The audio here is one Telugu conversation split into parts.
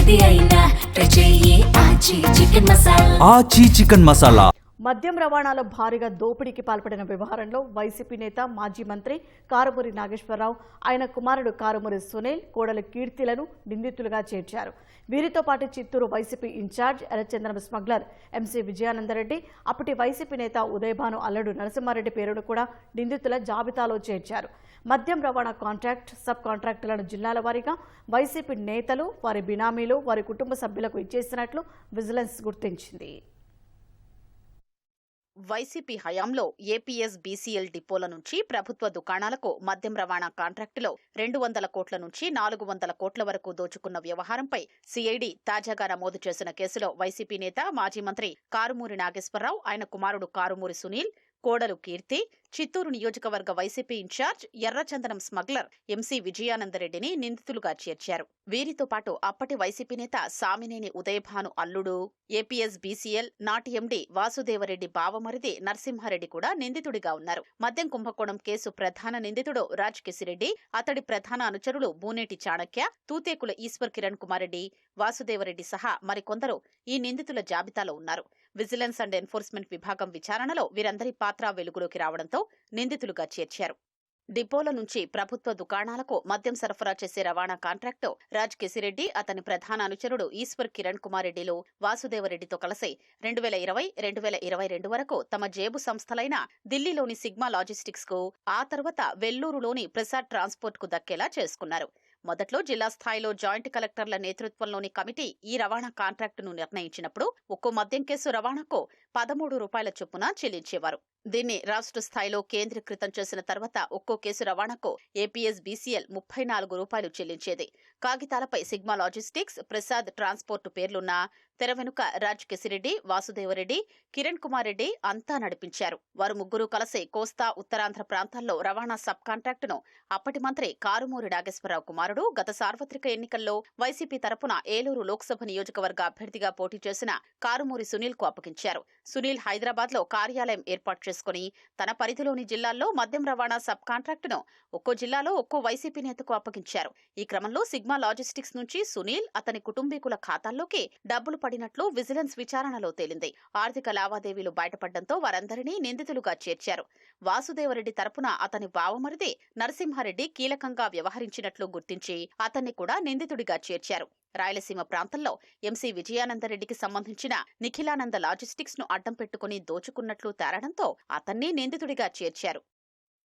ఏది అయినా ట్రై చెయ్యి ఆచి చికెన్ మసాలా. ఆచి చికెన్ మసాలా. మద్యం రవాణాలో భారీగా దోపిడీకి పాల్పడిన వ్యవహారంలో వైసీపీ నేత మాజీ మంత్రి కారుమూరి నాగేశ్వరరావు, ఆయన కుమారుడు కారుమూరి సునీల్, కోడలు కీర్తిలను నిందితులుగా చేర్చారు. వీరితో పాటు చిత్తూరు వైసీపీ ఇన్ఛార్జ్ ఎర్రచందనం స్మగ్లర్ ఎంసీ విజయానందరెడ్డి, అప్పటి వైసీపీ నేత ఉదయభాను అల్లుడు నరసింహారెడ్డి పేరును కూడా నిందితుల జాబితాలో చేర్చారు. మద్యం రవాణా కాంట్రాక్ట్, సబ్ కాంట్రాక్టులను జిల్లాల వారీగా వైసీపీ నేతలు, వారి బినామీలు, వారి కుటుంబ సభ్యులకు ఇచ్చేసినట్లు విజిలెన్స్ గుర్తించింది. వైసీపీ హయాంలో ఏపీఎస్ బీసీఎల్ డిపోల నుంచి ప్రభుత్వ దుకాణాలకు మద్యం రవాణా కాంట్రాక్టులో 200 కోట్ల నుంచి 400 కోట్ల వరకు దోచుకున్న వ్యవహారంపై సిఐడి తాజాగా నమోదు చేసిన కేసులో వైసీపీ నేత మాజీ మంత్రి కారుమూరి నాగేశ్వరరావు, ఆయన కుమారుడు కారుమూరి సునీల్, కోడలు కీర్తి, చిత్తూరు నియోజకవర్గ వైసీపీ ఇన్ఛార్జ్ ఎర్రచందనం స్మగ్లర్ ఎంసీ విజయానందరెడ్డిని నిందితులుగా చేర్చారు. వీరితో పాటు అప్పటి వైసీపీ నేత సామినేని ఉదయభాను అల్లుడు, ఏపీఎస్ బీసీఎల్ నాటి ఎండీ వాసుదేవరెడ్డి బావమరిది నరసింహారెడ్డి కూడా నిందితుడిగా ఉన్నారు. మద్యం కుంభకోణం కేసు ప్రధాన నిందితుడు రాజ్ కిసిరెడ్డి, అతడి ప్రధాన అనుచరులు బూనేటి చాణక్య, తూతేకుల ఈశ్వర్ కిరణ్ కుమార్ రెడ్డి, వాసుదేవరెడ్డి సహా మరికొందరు ఈ నిందితుల జాబితాలో ఉన్నారు. విజిలెన్స్ అండ్ ఎన్ఫోర్స్మెంట్ విభాగం విచారణలో వీరందరి పాత్ర వెలుగులోకి రావడంతో నిందితులుగా చేర్చారు. డిపోల నుంచి ప్రభుత్వ దుకాణాలకు మద్యం సరఫరా చేసే రవాణా కాంట్రాక్టు రాజ్ కిసిరెడ్డి, అతని ప్రధాన అనుచరుడు ఈశ్వర్ కిరణ్ కుమార్ రెడ్డిలు వాసుదేవరెడ్డితో కలిసి 2020-2022 వరకు తమ జేబు సంస్థలైన దిల్లీలోని సిగ్మా లాజిస్టిక్స్ కు, ఆ తర్వాత వెల్లూరులోని ప్రసాద్ ట్రాన్స్పోర్ట్ కు దక్కేలా చేసుకున్నారు. మొదట్లో జిల్లా స్థాయిలో జాయింట్ కలెక్టర్ల నేతృత్వంలోని కమిటీ ఈ రవాణా కాంట్రాక్టును నిర్ణయించినప్పుడు ఒక్కో మద్యం కేసు రవాణాకు 13 రూపాయల చొప్పున చెల్లించేవారు. దీన్ని రాష్ట్ర స్థాయిలో కేంద్రీకృతం చేసిన తర్వాత ఒక్కో కేసు రవాణాకు ఏపీఎస్ బీసీఎల్ 34 రూపాయలు చెల్లించేది. కాగితాలపై సిగ్మా లాజిస్టిక్స్, ప్రసాద్ ట్రాన్స్పోర్ట్ పేర్లున్న తెర వెనుక రాజ్ కిసిరెడ్డి, వాసుదేవరెడ్డి, కిరణ్ కుమార్ రెడ్డి అంతా నడిపించారు. వారు ముగ్గురు కలిసి కోస్తా, ఉత్తరాంధ్ర ప్రాంతాల్లో రవాణా సబ్ కాంట్రాక్టును అప్పటి మంత్రి కారుమూరి నాగేశ్వరరావు కుమారుడు గత సార్వత్రిక ఎన్నికల్లో వైసీపీ తరపున ఏలూరు లోక్సభ నియోజకవర్గ అభ్యర్థిగా పోటీ చేసిన కారుమూరి సునీల్ కు అప్పగించారు. సునీల్ హైదరాబాద్ లో కార్యాలయం ఏర్పాటు చేసుకుని తన పరిధిలోని జిల్లాల్లో మద్యం రవాణా సబ్ కాంట్రాక్టును ఒక్కో జిల్లాలో ఒక్కో వైసీపీ నేతకు అప్పగించారు. ఈ క్రమంలో సిగ్మా లాజిస్టిక్స్ నుంచి సునీల్, అతని కుటుంబీకుల ఖాతాల్లోకి డబ్బులు పడినట్లు విజిలెన్స్ విచారణలో తేలింది. ఆర్థిక లావాదేవీలు బయటపడడంతో వారందరినీ నిందితులుగా చేర్చారు. వాసుదేవరెడ్డి తరపున అతని బావమరిది నరసింహారెడ్డి కీలకంగా వ్యవహరించినట్లు గుర్తించి అతన్ని కూడా నిందితుడిగా చేర్చారు. రాయలసీమ ప్రాంతంలో ఎంసీ విజయానందరెడ్డికి సంబంధించిన నిఖిలానంద లాజిస్టిక్స్ ను అడ్డం పెట్టుకుని దోచుకున్నట్లు తేలడంతో అతన్ని నిందితుడిగా చేర్చారు.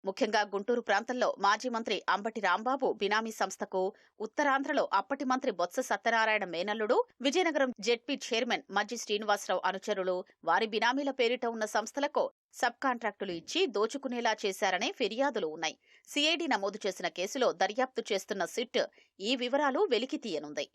ముఖ్యంగా గుంటూరు ప్రాంతంలో మాజీ మంత్రి అంబటి రాంబాబు బినామీ సంస్థకు, ఉత్తరాంధ్రలో అప్పటి మంత్రి బొత్స సత్యనారాయణ మేనల్లుడు, విజయనగరం జెడ్పీ చైర్మన్ మజ్జి శ్రీనివాసరావు అనుచరులు, వారి బినామీల పేరిట ఉన్న సంస్థలకు సబ్ కాంట్రాక్టులు ఇచ్చి దోచుకునేలా చేశారనే ఫిర్యాదులు ఉన్నాయి. సిఐడి నమోదు చేసిన కేసులో దర్యాప్తు చేస్తున్న సిట్ ఈ వివరాలు వెలికితీయనుంది.